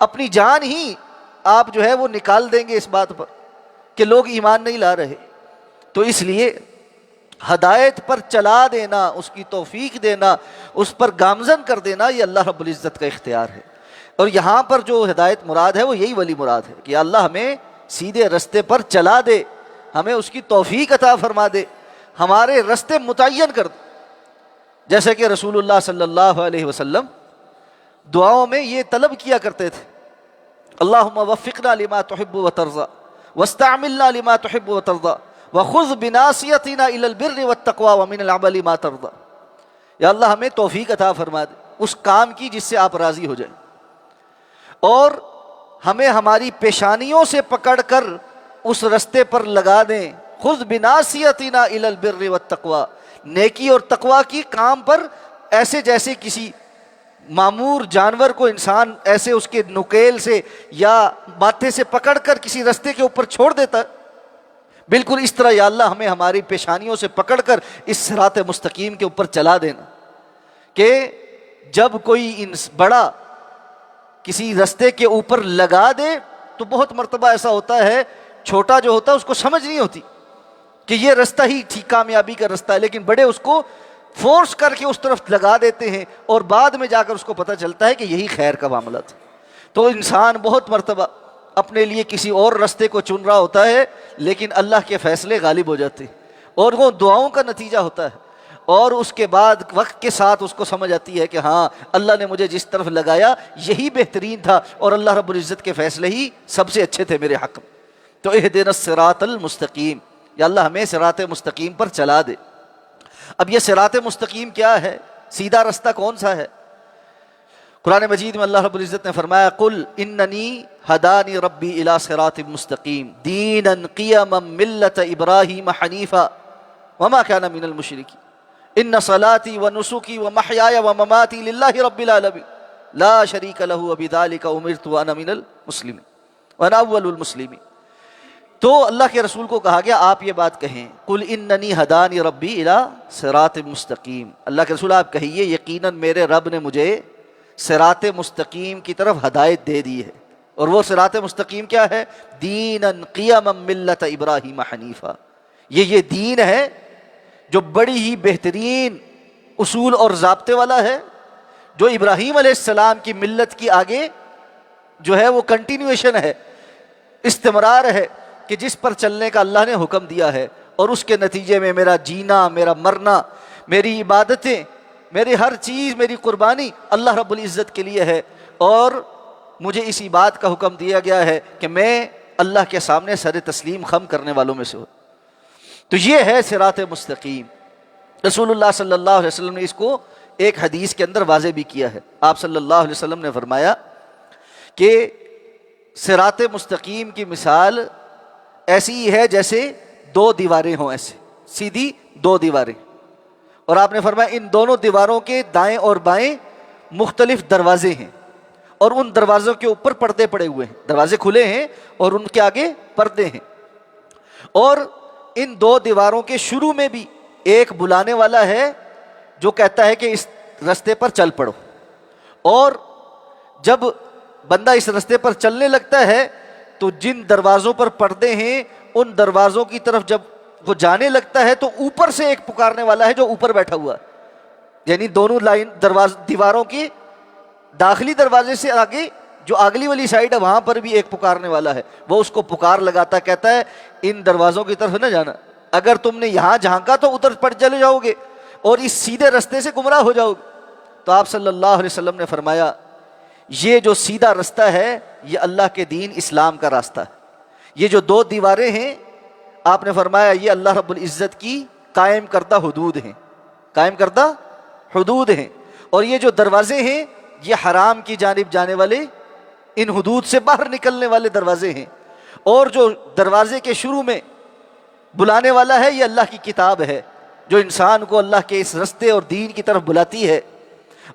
اپنی جان ہی آپ جو ہے وہ نکال دیں گے اس بات پر کہ لوگ ایمان نہیں لا رہے۔ تو اس لیے ہدایت پر چلا دینا، اس کی توفیق دینا، اس پر گامزن کر دینا، یہ اللہ رب العزت کا اختیار ہے۔ اور یہاں پر جو ہدایت مراد ہے وہ یہی والی مراد ہے کہ اللہ ہمیں سیدھے رستے پر چلا دے، ہمیں اس کی توفیق عطا فرما دے، ہمارے رستے متعین کر دے۔ جیسے کہ رسول اللہ صلی اللہ علیہ وسلم دعاؤں میں یہ طلب کیا کرتے تھے، اللہم وفقنا لما تحب وترضى واستعملنا لما تحب وترضى وخذ بناصیتنا الی البر والتقوى ومن العمل ما ترضى۔ یا اللہ ہمیں توفیق عطا فرما دے اس کام کی جس سے آپ راضی ہو جائیں، اور ہمیں ہماری پیشانیوں سے پکڑ کر اس رستے پر لگا دیں، خذ بناصیتنا الی البر والتقوى، نیکی اور تقوی کی کام پر، ایسے جیسے کسی معمور جانور کو انسان ایسے اس کے نکیل سے یا ماتھے سے پکڑ کر کسی رستے کے اوپر چھوڑ دیتا ہے، بالکل اس طرح یا اللہ ہمیں ہماری پیشانیوں سے پکڑ کر اس صراط مستقیم کے اوپر چلا دینا، کہ جب کوئی بڑا کسی رستے کے اوپر لگا دے تو بہت مرتبہ ایسا ہوتا ہے چھوٹا جو ہوتا ہے اس کو سمجھ نہیں ہوتی کہ یہ رستہ ہی ٹھیک کامیابی کا رستہ ہے، لیکن بڑے اس کو فورس کر کے اس طرف لگا دیتے ہیں، اور بعد میں جا کر اس کو پتہ چلتا ہے کہ یہی خیر کا معاملہ تھا۔ تو انسان بہت مرتبہ اپنے لیے کسی اور رستے کو چن رہا ہوتا ہے، لیکن اللہ کے فیصلے غالب ہو جاتے ہیں، اور وہ دعاؤں کا نتیجہ ہوتا ہے، اور اس کے بعد وقت کے ساتھ اس کو سمجھ آتی ہے کہ ہاں اللہ نے مجھے جس طرف لگایا یہی بہترین تھا، اور اللہ رب العزت کے فیصلے ہی سب سے اچھے تھے میرے حق میں۔ تو اہدنا الصراط المستقیم، یا اللہ ہمیں صراط مستقیم پر چلا دے۔ اب یہ صراط مستقیم کیا ہے؟ سیدھا رستہ کون سا ہے؟ قرآن مجید میں اللہ رب العزت نے فرمایا قل اننی ہدانی ربی الی صراط مستقیم دینا قیما ملت ابراہیم حنیفا وما کان من المشرکین ان صلاتی ونسکی ومحیای ومماتی للہ رب العالمین لا شریک لہ وبذلک امرت وانا من المسلمین وانا اول المسلمین۔ تو اللہ کے رسول کو کہا گیا آپ یہ بات کہیں، قل اننی ہدانی ربی الی صراط مستقیم، اللہ کے رسول آپ کہیے یقیناً میرے رب نے مجھے صراط مستقیم کی طرف ہدایت دے دی ہے، اور وہ صراط مستقیم کیا ہے؟ دینا قیما ملت ابراہیم حنیفا، یہ دین ہے جو بڑی ہی بہترین اصول اور ضابطے والا ہے، جو ابراہیم علیہ السلام کی ملت کی آگے جو ہے وہ کنٹینیویشن ہے، استمرار ہے، کہ جس پر چلنے کا اللہ نے حکم دیا ہے، اور اس کے نتیجے میں میرا جینا، میرا مرنا، میری عبادتیں، میری ہر چیز، میری قربانی اللہ رب العزت کے لیے ہے، اور مجھے اسی بات کا حکم دیا گیا ہے کہ میں اللہ کے سامنے سر تسلیم خم کرنے والوں میں سے ہوں۔ تو یہ ہے صراط مستقیم۔ رسول اللہ صلی اللہ علیہ وسلم نے اس کو ایک حدیث کے اندر واضح بھی کیا ہے۔ آپ صلی اللہ علیہ وسلم نے فرمایا کہ صراط مستقیم کی مثال ایسی ہی ہے جیسے دو دیواریں ہوں، ایسے سیدھی دو دیواریں، اور آپ نے فرمایا ان دونوں دیواروں کے دائیں اور بائیں مختلف دروازے ہیں، اور ان دروازوں کے اوپر پردے پڑے ہوئے ہیں، دروازے کھلے ہیں اور ان کے آگے پردے ہیں، اور ان دو دیواروں کے شروع میں بھی ایک بلانے والا ہے جو کہتا ہے کہ اس رستے پر چل پڑو، اور جب بندہ اس رستے پر چلنے لگتا ہے تو جن دروازوں پر پردے ہیں ان دروازوں کی طرف جب وہ جانے لگتا ہے تو اوپر سے ایک پکارنے والا ہے جو اوپر بیٹھا ہوا ہے، یعنی دونوں دیواروں کی داخلی دروازے سے آگے جو اگلی والی سائڈ ہے وہاں پر بھی ایک پکارنے والا ہے، وہ اس کو پکار لگاتا کہتا ہے ان دروازوں کی طرف نہ جانا، اگر تم نے یہاں جھانکا تو ادھر پڑ چلے جاؤ گے اور اس سیدھے رستے سے گمراہ ہو جاؤ گے۔ تو آپ صلی اللہ علیہ وسلم نے فرمایا یہ جو سیدھا رستہ ہے یہ اللہ کے دین اسلام کا راستہ ہے، یہ جو دو دیواریں ہیں آپ نے فرمایا یہ اللہ رب العزت کی قائم کردہ حدود ہیں، قائم کردہ حدود ہیں، اور یہ جو دروازے ہیں یہ حرام کی جانب جانے والے ان حدود سے باہر نکلنے والے دروازے ہیں، اور جو دروازے کے شروع میں بلانے والا ہے یہ اللہ کی کتاب ہے جو انسان کو اللہ کے اس رستے اور دین کی طرف بلاتی ہے،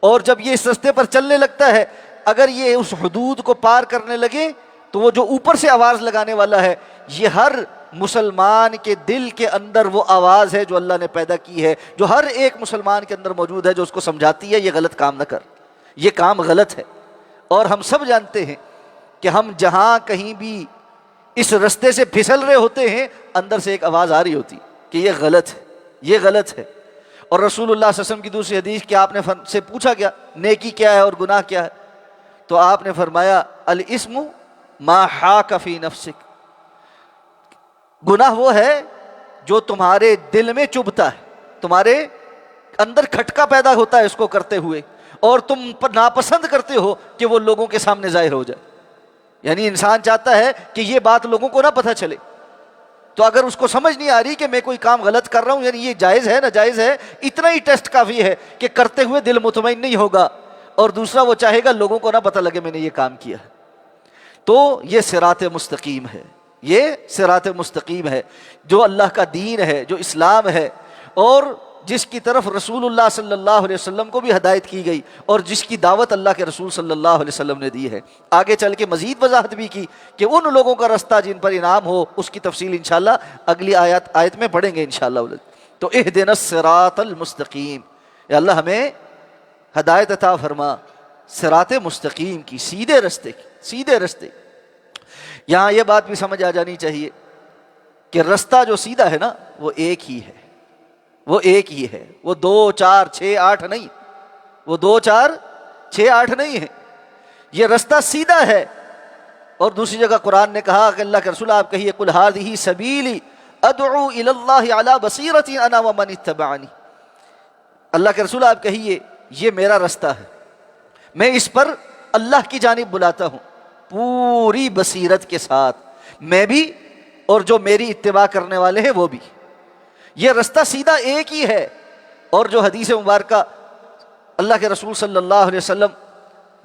اور جب یہ اس رستے پر چلنے لگتا ہے اگر یہ اس حدود کو پار کرنے لگے تو وہ جو اوپر سے آواز لگانے والا ہے یہ ہر مسلمان کے دل کے اندر وہ آواز ہے جو اللہ نے پیدا کی ہے، جو ہر ایک مسلمان کے اندر موجود ہے، جو اس کو سمجھاتی ہے یہ غلط کام نہ کر، یہ کام غلط ہے۔ اور ہم سب جانتے ہیں کہ ہم جہاں کہیں بھی اس رستے سے پھسل رہے ہوتے ہیں اندر سے ایک آواز آ رہی ہوتی کہ یہ غلط ہے، یہ غلط ہے۔ اور رسول اللہ صلی اللہ علیہ وسلم کی دوسری حدیث کہ آپ نے سے پوچھا کیا نیکی کیا ہے اور گناہ کیا ہے، تو آپ نے فرمایا الاسم ما حاک فی نفسک، گناہ وہ ہے جو تمہارے دل میں چبھتا ہے، تمہارے اندر کھٹکا پیدا ہوتا ہے اس کو کرتے ہوئے، اور تم ناپسند کرتے ہو کہ وہ لوگوں کے سامنے ظاہر ہو جائے۔ یعنی انسان چاہتا ہے کہ یہ بات لوگوں کو نہ پتہ چلے، تو اگر اس کو سمجھ نہیں آ رہی کہ میں کوئی کام غلط کر رہا ہوں، یعنی یہ جائز ہے ناجائز ہے، اتنا ہی ٹیسٹ کافی ہے کہ کرتے ہوئے دل مطمئن نہیں ہوگا، اور دوسرا وہ چاہے گا لوگوں کو نہ پتہ لگے میں نے یہ کام کیا ہے۔ تو یہ صراط مستقیم ہے، یہ صراط مستقیم ہے جو اللہ کا دین ہے، جو اسلام ہے، اور جس کی طرف رسول اللہ صلی اللہ علیہ وسلم کو بھی ہدایت کی گئی، اور جس کی دعوت اللہ کے رسول صلی اللہ علیہ وسلم نے دی ہے۔ آگے چل کے مزید وضاحت بھی کی کہ ان لوگوں کا رستہ جن پر انعام ہو، اس کی تفصیل انشاءاللہ اگلی آیت میں پڑھیں گے انشاءاللہ۔ تو اہدنا الصراط المستقیم، اے اللہ ہمیں ہدایت عطا فرما صراط مستقیم کی، سیدھے رستے کی، سیدھے رستے۔ یہاں یہ بات بھی سمجھ آ جانی چاہیے کہ رستہ جو سیدھا ہے نا وہ ایک ہی ہے، وہ ایک ہی ہے، وہ 2 4 6 8 نہیں، وہ 2 4 6 8 نہیں ہے، یہ رستہ سیدھا ہے۔ اور دوسری جگہ قرآن نے کہا کہ اللہ کے رسول آپ کہیے قل ھذہ سبیلی ادعو الی اللہ علی بصیرۃ انا ومن اتبعنی، اللہ کے رسول آپ کہیے یہ میرا رستہ ہے، میں اس پر اللہ کی جانب بلاتا ہوں پوری بصیرت کے ساتھ، میں بھی اور جو میری اتباع کرنے والے ہیں وہ بھی۔ یہ رستہ سیدھا ایک ہی ہے۔ اور جو حدیث مبارکہ اللہ کے رسول صلی اللہ علیہ وسلم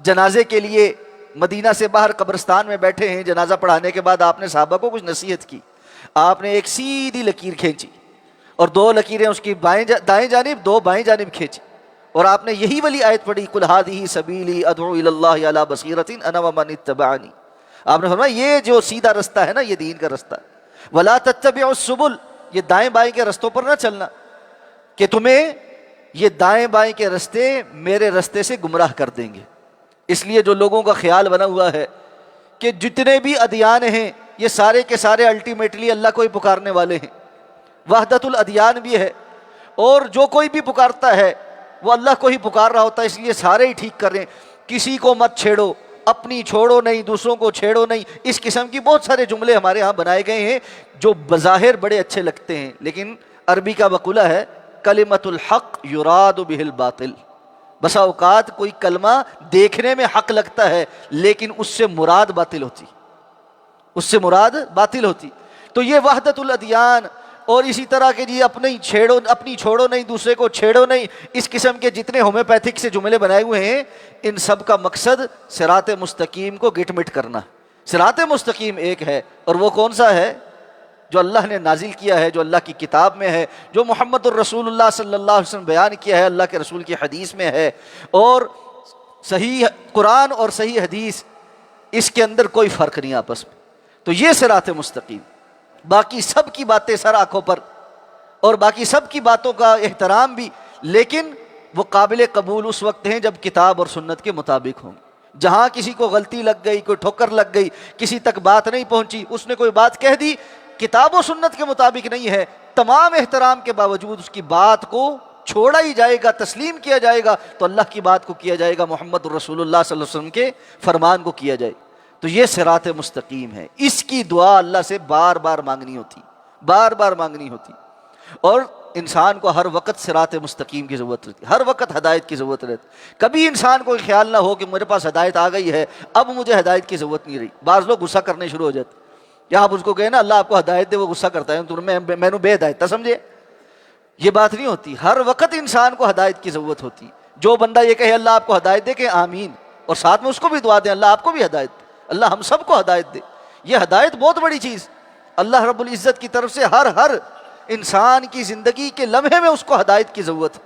جنازے کے لیے مدینہ سے باہر قبرستان میں بیٹھے ہیں، جنازہ پڑھانے کے بعد آپ نے صحابہ کو کچھ نصیحت کی، آپ نے ایک سیدھی لکیر کھینچی اور 2 لکیریں اس کی دائیں جانب 2 بائیں جانب کھینچی، اور آپ نے یہی والی آیت پڑھی قل ھذہ سبیلی ادعو الی اللہ علی بصیرۃ انا ومن اتبعنی۔ آپ نے فرمایا یہ جو سیدھا رستہ ہے نا یہ دین کا رستہ ہے، ولا تتبعوا السبل، یہ دائیں بائیں کے رستوں پر نہ چلنا کہ تمہیں یہ دائیں بائیں کے رستے میرے رستے سے گمراہ کر دیں گے۔ اس لیے جو لوگوں کا خیال بنا ہوا ہے کہ جتنے بھی ادیان ہیں یہ سارے کے سارے الٹیمیٹلی اللہ کو ہی پکارنے والے ہیں، وحدت الادیان بھی ہے، اور جو کوئی بھی پکارتا ہے وہ اللہ کو ہی پکار رہا ہوتا ہے، اس لیے سارے ہی ٹھیک کر رہے ہیں، کسی کو مت چھیڑو، اپنی چھوڑو نہیں، دوسروں کو چھیڑو نہیں، اس قسم کی بہت سارے جملے ہمارے ہاں بنائے گئے ہیں جو بظاہر بڑے اچھے لگتے ہیں، لیکن عربی کا مقولہ ہے کلمۃ الحق یراد بہ الباطل، بسا اوقات کوئی کلمہ دیکھنے میں حق لگتا ہے لیکن اس سے مراد باطل ہوتی، اس سے مراد باطل ہوتی۔ تو یہ وحدت الادیان اور اسی طرح کے جی اپنی چھوڑو نہیں، دوسرے کو چھیڑو نہیں، اس قسم کے جتنے ہومیوپیتھک سے جملے بنائے ہوئے ہیں ان سب کا مقصد صراط مستقیم کو گٹ مٹ کرنا۔ صراط مستقیم ایک ہے، اور وہ کون سا ہے؟ جو اللہ نے نازل کیا ہے، جو اللہ کی کتاب میں ہے، جو محمد الرسول اللہ صلی اللہ علیہ وسلم بیان کیا ہے، اللہ کے رسول کی حدیث میں ہے، اور صحیح قرآن اور صحیح حدیث اس کے اندر کوئی فرق نہیں آپس میں۔ تو یہ صراط مستقیم، باقی سب کی باتیں سر آنکھوں پر اور باقی سب کی باتوں کا احترام بھی، لیکن وہ قابل قبول اس وقت ہیں جب کتاب اور سنت کے مطابق ہوں۔ جہاں کسی کو غلطی لگ گئی، کوئی ٹھوکر لگ گئی، کسی تک بات نہیں پہنچی، اس نے کوئی بات کہہ دی کتاب و سنت کے مطابق نہیں ہے، تمام احترام کے باوجود اس کی بات کو چھوڑا ہی جائے گا، تسلیم کیا جائے گا، تو اللہ کی بات کو کیا جائے گا، محمد رسول اللہ صلی اللہ علیہ وسلم کے فرمان کو کیا جائے۔ تو یہ صراط مستقیم ہے، اس کی دعا اللہ سے بار بار مانگنی ہوتی، بار بار مانگنی ہوتی، اور انسان کو ہر وقت صراط مستقیم کی ضرورت رہتی، ہر وقت ہدایت کی ضرورت رہتی۔ کبھی انسان کو خیال نہ ہو کہ میرے پاس ہدایت آ گئی ہے اب مجھے ہدایت کی ضرورت نہیں رہی۔ بعض لوگ غصہ کرنے شروع ہو جاتے، یا آپ اس کو کہیں نا اللہ آپ کو ہدایت دے، وہ غصہ کرتا ہے میں نے بے ہدایت سمجھے، یہ بات نہیں ہوتی۔ ہر وقت انسان کو ہدایت کی ضرورت ہوتی۔ جو بندہ یہ کہے اللہ آپ کو ہدایت دے کہ آمین، اور ساتھ میں اس کو بھی دعا دیں اللہ آپ کو بھی ہدایت دے، اللہ ہم سب کو ہدایت دے۔ یہ ہدایت بہت بڑی چیز، اللہ رب العزت کی طرف سے ہر انسان کی زندگی کے لمحے میں اس کو ہدایت کی ضرورت،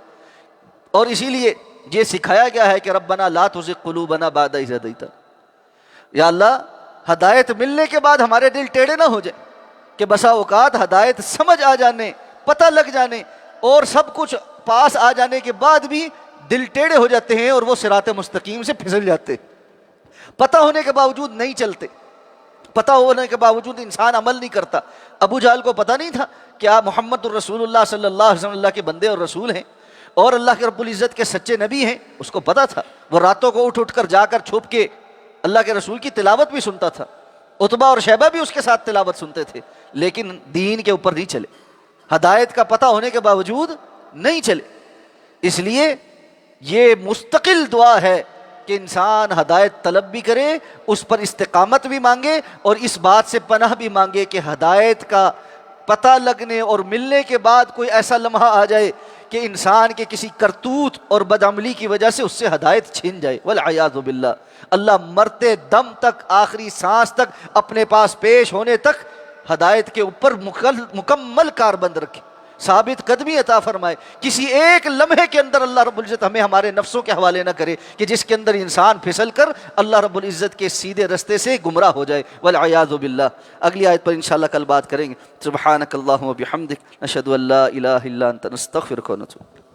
اور اسی لیے یہ سکھایا گیا ہے کہ ربنا لا تزغ قلوبنا بعد اذ ہدیتنا، یا اللہ ہدایت ملنے کے بعد ہمارے دل ٹیڑھے نہ ہو جائیں، کہ بسا اوقات ہدایت سمجھ آ جانے، پتہ لگ جانے اور سب کچھ پاس آ جانے کے بعد بھی دل ٹیڑھے ہو جاتے ہیں اور وہ صراط مستقیم سے پھسل جاتے ہیں۔ پتہ ہونے کے باوجود نہیں چلتے، پتہ ہونے کے باوجود انسان عمل نہیں کرتا۔ ابو جہل کو پتہ نہیں تھا کہ آپ محمد الرسول اللہ صلی اللہ علیہ وسلم اللہ کے بندے اور رسول ہیں اور اللہ کے رب العزت کے سچے نبی ہیں، اس کو پتہ تھا۔ وہ راتوں کو اٹھ کر جا کر چھپ کے اللہ کے رسول کی تلاوت بھی سنتا تھا، عتبہ اور شیبہ بھی اس کے ساتھ تلاوت سنتے تھے، لیکن دین کے اوپر نہیں چلے، ہدایت کا پتہ ہونے کے باوجود نہیں چلے۔ اس لیے یہ مستقل دعا ہے کہ انسان ہدایت طلب بھی کرے، اس پر استقامت بھی مانگے، اور اس بات سے پناہ بھی مانگے کہ ہدایت کا پتہ لگنے اور ملنے کے بعد کوئی ایسا لمحہ آ جائے کہ انسان کے کسی کرتوت اور بدعملی کی وجہ سے اس سے ہدایت چھن جائے، والعیاذ باللہ۔ اللہ مرتے دم تک، آخری سانس تک، اپنے پاس پیش ہونے تک ہدایت کے اوپر مکمل کاربند رکھے، ثابت قدمی عطا فرمائے۔ کسی ایک لمحے کے اندر اللہ رب العزت ہمیں ہمارے نفسوں کے حوالے نہ کرے کہ جس کے اندر انسان پھسل کر اللہ رب العزت کے سیدھے رستے سے گمراہ ہو جائے، والعیاذ باللہ۔ اگلی آیت پر انشاءاللہ کل بات کریں گے۔ سبحانک اللہم و بحمدک، نشہد ان لا الہ الا انت، نستغفرک و نتوب۔